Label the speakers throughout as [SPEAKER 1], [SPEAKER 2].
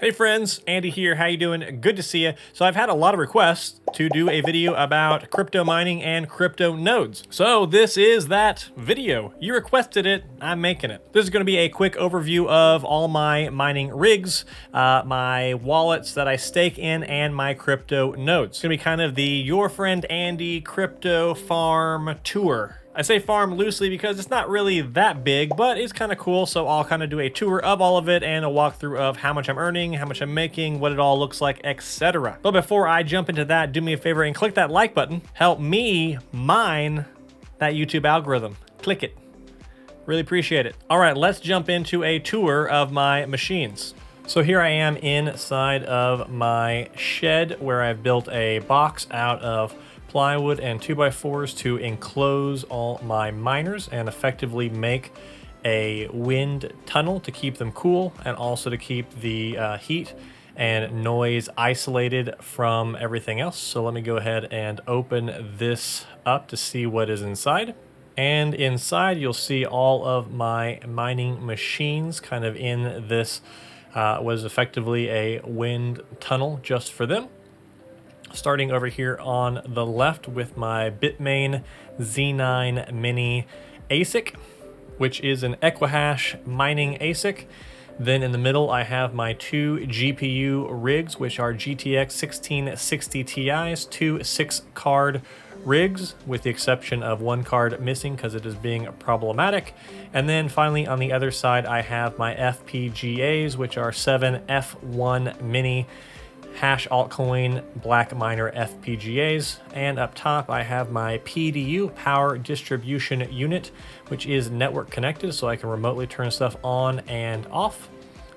[SPEAKER 1] Hey friends, Andy here. How you doing? Good to see you. So I've had a lot of requests to do a video about crypto mining and crypto nodes. So this is that video. You requested it, I'm making it. This is going to be a quick overview of all my mining rigs, my wallets that I stake in, and my crypto nodes. It's going to be kind of the Your Friend Andy crypto farm tour. I say farm loosely because it's not really that big, but it's kind of cool. So I'll kind of do a tour of all of it and a walkthrough of how much I'm earning, how much I'm making, what it all looks like, etc. But before I jump into that, do me a favor and click that like button. Help me mine that YouTube algorithm. Click it. Really appreciate it. All right, let's jump into a tour of my machines. So here I am inside of my shed where I've built a box out of plywood and 2x4s to enclose all my miners and effectively make a wind tunnel to keep them cool and also to keep the heat and noise isolated from everything else. So let me go ahead and open this up to see what is inside. And inside you'll see all of my mining machines kind of in this was effectively a wind tunnel just for them. Starting over here on the left with my Bitmain Z9 Mini Asic, which is an Equihash mining Asic. Then in the middle, I have my two GPU rigs, which are GTX 1660 Ti's, two 6-card rigs, with the exception of one card missing because it is being problematic. And then finally on the other side, I have my FPGAs, which are 7 F1 Mini Hash Altcoin Blackminer FPGAs, and up top I have my PDU, Power Distribution Unit, which is network connected so I can remotely turn stuff on and off.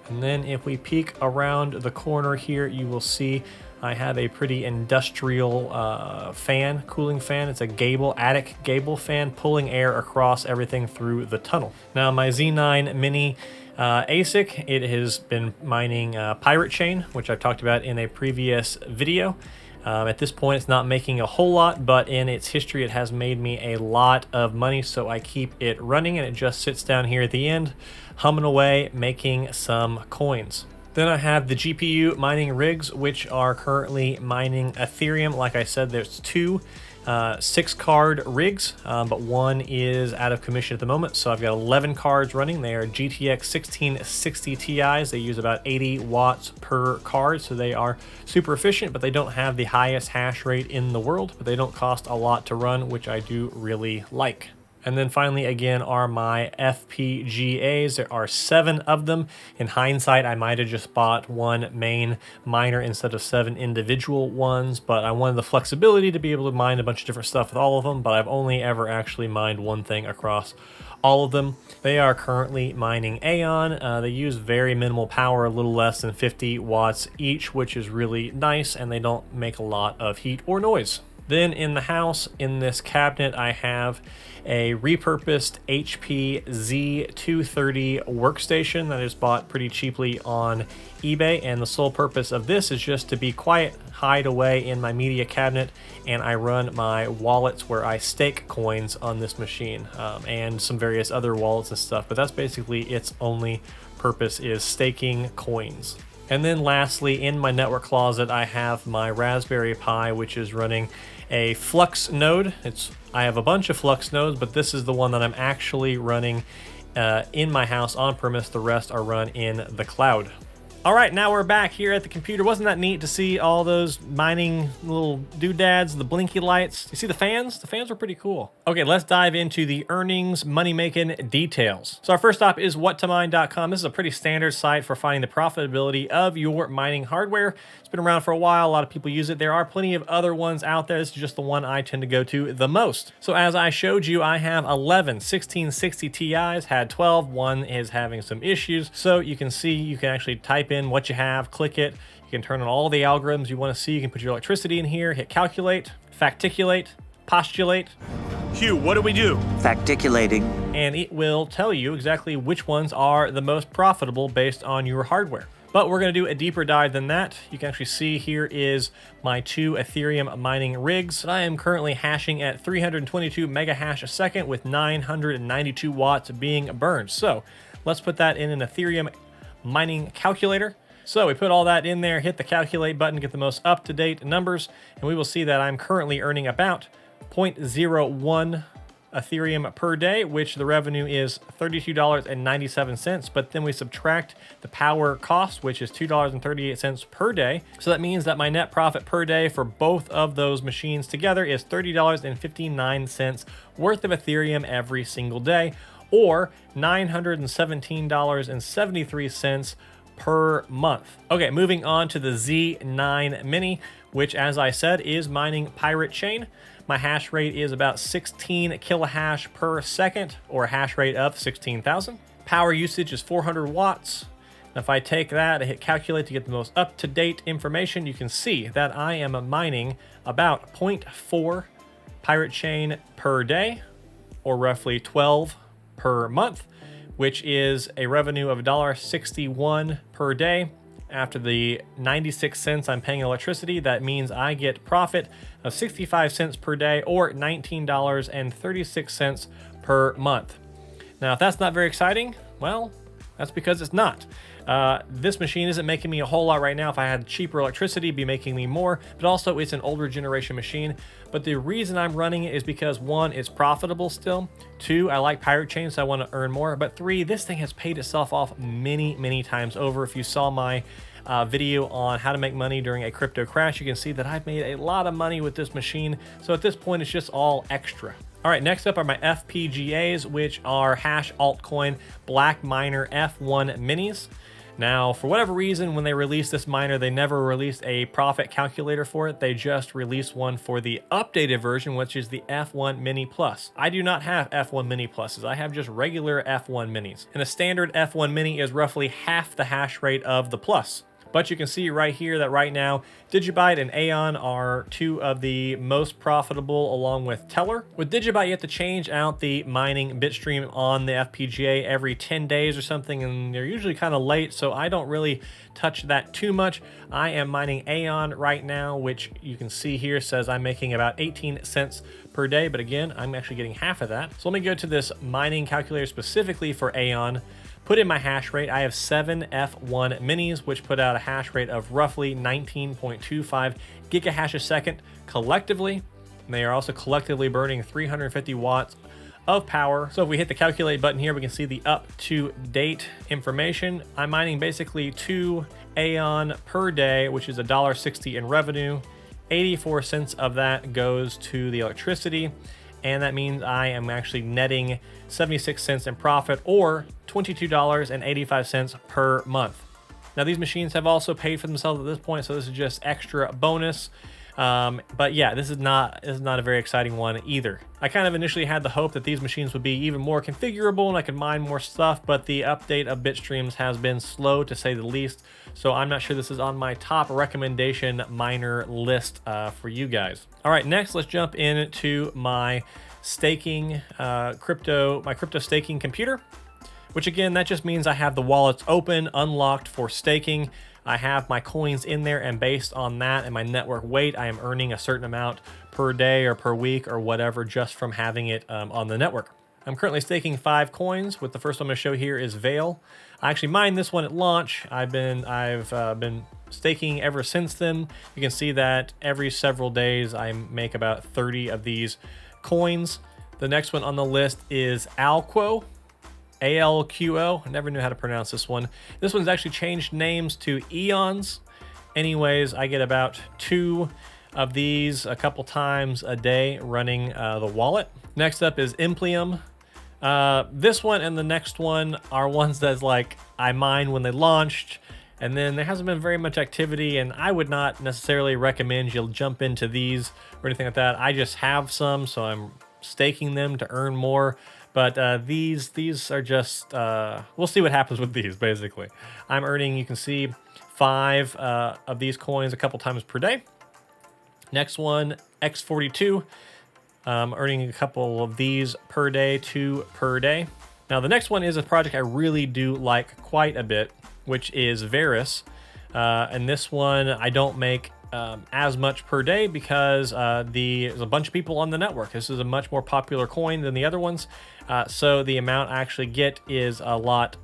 [SPEAKER 1] And then if we peek around the corner here, you will see I have a pretty industrial fan, cooling fan. It's a gable, attic gable fan, pulling air across everything through the tunnel. Now my Z9 Mini Asic, it has been mining PirateChain, which I've talked about in a previous video. At this point, it's not making a whole lot, but in its history, it has made me a lot of money, so I keep it running, and it just sits down here at the end, humming away, making some coins. Then I have the GPU mining rigs, which are currently mining Ethereum. Like I said, there's two 6-card rigs, but one is out of commission at the moment. So I've got 11 cards running. They are GTX 1660 Ti's. They use about 80 watts per card, so they are super efficient, but they don't have the highest hash rate in the world, but they don't cost a lot to run, which I do really like. And then finally, again, are my FPGAs. There are 7 of them. In hindsight, I might have just bought one main miner instead of 7 individual ones, but I wanted the flexibility to be able to mine a bunch of different stuff with all of them, but I've only ever actually mined one thing across all of them. They are currently mining Aeon. They use very minimal power, a little less than 50 watts each, which is really nice, and they don't make a lot of heat or noise. Then in the house, in this cabinet, I have a repurposed HP Z230 workstation that is bought pretty cheaply on eBay, and the sole purpose of this is just to be quiet, hide away in my media cabinet, and I run my wallets where I stake coins on this machine, and some various other wallets and stuff, but that's basically its only purpose, is staking coins. And then lastly, in my network closet, I have my Raspberry Pi, which is running a FLUX node. I have a bunch of FLUX nodes, but this is the one that I'm actually running in my house on premise. The rest are run in the cloud. All right, now we're back here at the computer. Wasn't that neat to see all those mining little doodads, the blinky lights? You see the fans? The fans were pretty cool. Okay, let's dive into the earnings, money-making details. So our first stop is whattomine.com. This is a pretty standard site for finding the profitability of your mining hardware. It's been around for a while. A lot of people use it. There are plenty of other ones out there. This is just the one I tend to go to the most. So as I showed you, I have 11 1660 Ti's, had 12. One is having some issues. So you can see, you can actually type in what you have, click it. You can turn on all the algorithms you want to see. You can put your electricity in here, hit calculate, facticulate, postulate. Hugh, what do we do?
[SPEAKER 2] Facticulating.
[SPEAKER 1] And it will tell you exactly which ones are the most profitable based on your hardware. But we're going to do a deeper dive than that. You can actually see here is my 2 Ethereum mining rigs. I am currently hashing at 322 mega hash a second with 992 watts being burned. So let's put that in an Ethereum mining calculator. So we put all that in there, hit the calculate button, get the most up-to-date numbers, and we will see that I'm currently earning about 0.01 Ethereum per day, which the revenue is $32.97, but then we subtract the power cost, which is $2.38 per day. So that means that my net profit per day for both of those machines together is $30.59 worth of Ethereum every single day, or $917.73 per month. Okay, moving on to the Z9 Mini, which, as I said, is mining PirateChain. My hash rate is about 16 kilohash per second, or a hash rate of 16,000. Power usage is 400 watts. Now, if I take that and hit calculate to get the most up-to-date information, you can see that I am mining about 0.4 PirateChain per day, or roughly 12 per month, which is a revenue of $1.61 per day. After the 96 cents I'm paying electricity, that means I get profit of 65 cents per day, or $19.36 per month. Now, if that's not very exciting, well, that's because it's not. This machine isn't making me a whole lot right now. If I had cheaper electricity, it'd be making me more, but also it's an older generation machine. But the reason I'm running it is because, one, it's profitable still. Two, I like PirateChain, so I want to earn more. But three, this thing has paid itself off many, many times over. If you saw my video on how to make money during a crypto crash, you can see that I've made a lot of money with this machine. So at this point, it's just all extra. All right, next up are my FPGAs, which are hash altcoin Blackminer F1 minis. Now, for whatever reason, when they released this miner, they never released a profit calculator for it. They just released one for the updated version, which is the F1 Mini Plus. I do not have F1 Mini Pluses. I have just regular F1 Minis. And a standard F1 Mini is roughly half the hash rate of the Plus. But you can see right here that right now, Digibyte and Aeon are two of the most profitable, along with Teller. With Digibyte, you have to change out the mining bitstream on the FPGA every 10 days or something, and they're usually kind of late, so I don't really touch that too much. I am mining Aeon right now, which you can see here says I'm making about 18 cents per day, but again, I'm actually getting half of that. So let me go to this mining calculator specifically for Aeon. Put in my hash rate. I have 7 F1 minis, which put out a hash rate of roughly 19.25 gigahash a second collectively. And they are also collectively burning 350 watts of power. So if we hit the calculate button here, we can see the up-to-date information. I'm mining basically 2 Aeon per day, which is $1.60 in revenue. 84 cents of that goes to the electricity, and that means I am actually netting 76 cents in profit, or $22.85 per month. Now, these machines have also paid for themselves at this point, so this is just extra bonus. But yeah, this is not a very exciting one either. I kind of initially had the hope that these machines would be even more configurable and I could mine more stuff, but the update of bitstreams has been slow, to say the least. So I'm not sure this is on my top recommendation miner list for you guys. All right, next let's jump into my staking crypto staking computer, which again, that just means I have the wallets open, unlocked for staking. I have my coins in there, and based on that and my network weight, I am earning a certain amount per day or per week or whatever just from having it on the network. I'm currently staking 5 coins. With the first one I'm going to show here is Veil. I actually mined this one at launch. I've been staking ever since then. You can see that every several days I make about 30 of these coins. The next one on the list is ALQO. ALQO. I never knew how to pronounce this one. This one's actually changed names to Eons. Anyways, I get about 2 of these a couple times a day running the wallet. Next up is IMPLEUM. This one and the next one are ones that's like I mined when they launched, and then there hasn't been very much activity, and I would not necessarily recommend you'll jump into these or anything like that. I just have some, so I'm staking them to earn more. But these are just, we'll see what happens with these, basically. I'm earning, you can see, 5 of these coins a couple times per day. Next one, X42. Earning a couple of these per day, 2 per day. Now, the next one is a project I really do like quite a bit, which is VERUS. And this one, I don't make as much per day because there's a bunch of people on the network. This is a much more popular coin than the other ones. So the amount I actually get is a lot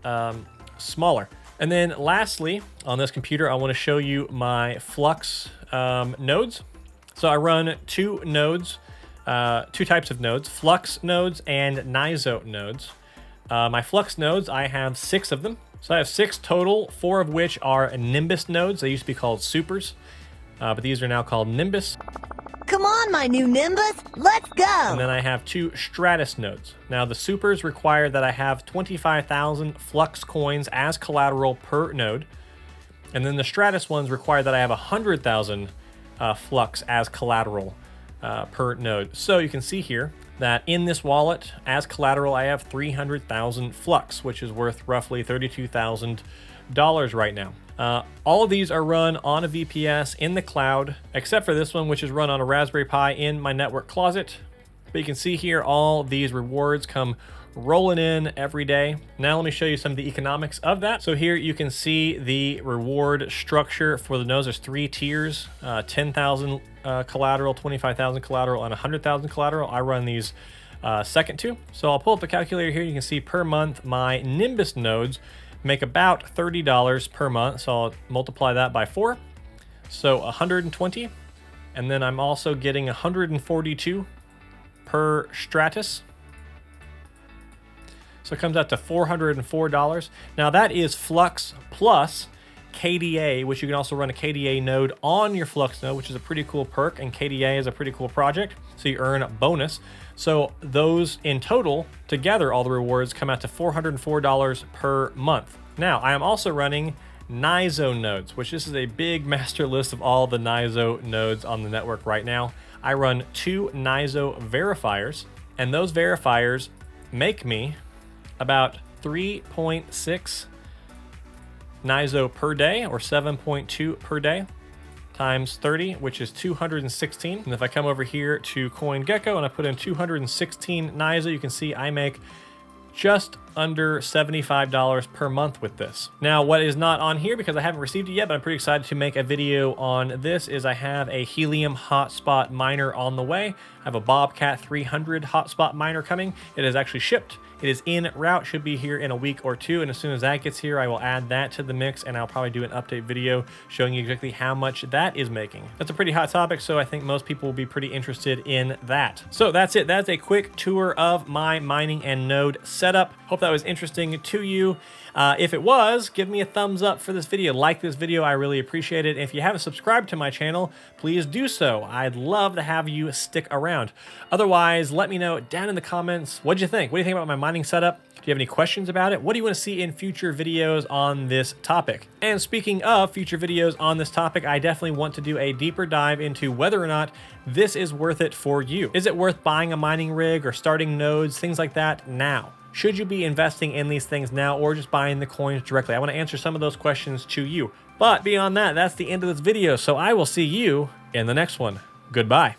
[SPEAKER 1] smaller. And then lastly, on this computer, I want to show you my FLUX nodes. So I run two nodes, two types of nodes, FLUX nodes and NYZO nodes. My FLUX nodes, I have 6 of them. So I have 6 total, 4 of which are Nimbus nodes. They used to be called Supers, but these are now called Nimbus.
[SPEAKER 2] Come on, my new Nimbus, let's go!
[SPEAKER 1] And then I have 2 Stratus nodes. Now the Supers require that I have 25,000 FLUX coins as collateral per node. And then the Stratus ones require that I have 100,000 FLUX as collateral per node. So you can see here that in this wallet, as collateral, I have 300,000 FLUX, which is worth roughly $32,000 right now. All of these are run on a VPS in the cloud, except for this one, which is run on a Raspberry Pi in my network closet. But you can see here, all these rewards come rolling in every day. Now let me show you some of the economics of that. So here you can see the reward structure for the nodes. There's 3 tiers, 10,000 collateral, 25,000 collateral, and 100,000 collateral. I run these second 2. So I'll pull up the calculator here. You can see per month, my Nimbus nodes make about $30 per month. So I'll multiply that by 4. So 120. And then I'm also getting 142 per Stratus. So it comes out to $404. Now that is FLUX plus KDA, which you can also run a KDA node on your FLUX node, which is a pretty cool perk, and KDA is a pretty cool project, so you earn a bonus. So those in total, together, all the rewards come out to $404 per month. Now, I am also running NYZO nodes, which this is a big master list of all the NYZO nodes on the network right now. I run 2 NYZO verifiers, and those verifiers make me about 3.6 NYZO per day, or 7.2 per day, times 30, which is 216. And if I come over here to CoinGecko and I put in 216 NYZO, you can see I make just under $75 per month with this. Now, what is not on here, because I haven't received it yet, but I'm pretty excited to make a video on this, is I have a HELIUM hotspot miner on the way. I have a Bobcat 300 hotspot miner coming. It is actually shipped. It is en route, should be here in a week or 2, and as soon as that gets here, I will add that to the mix, and I'll probably do an update video showing you exactly how much that is making. That's a pretty hot topic, so I think most people will be pretty interested in that. So that's it. That's a quick tour of my mining and node setup. Hope that was interesting to you. If it was, give me a thumbs up for this video. Like this video, I really appreciate it. If you haven't subscribed to my channel, please do so. I'd love to have you stick around. Otherwise, let me know down in the comments, what'd you think? What do you think about my mining setup? Do you have any questions about it? What do you want to see in future videos on this topic? And speaking of future videos on this topic, I definitely want to do a deeper dive into whether or not this is worth it for you. Is it worth buying a mining rig or starting nodes, things like that now? Should you be investing in these things now or just buying the coins directly? I want to answer some of those questions to you. But beyond that, that's the end of this video. So I will see you in the next one. Goodbye.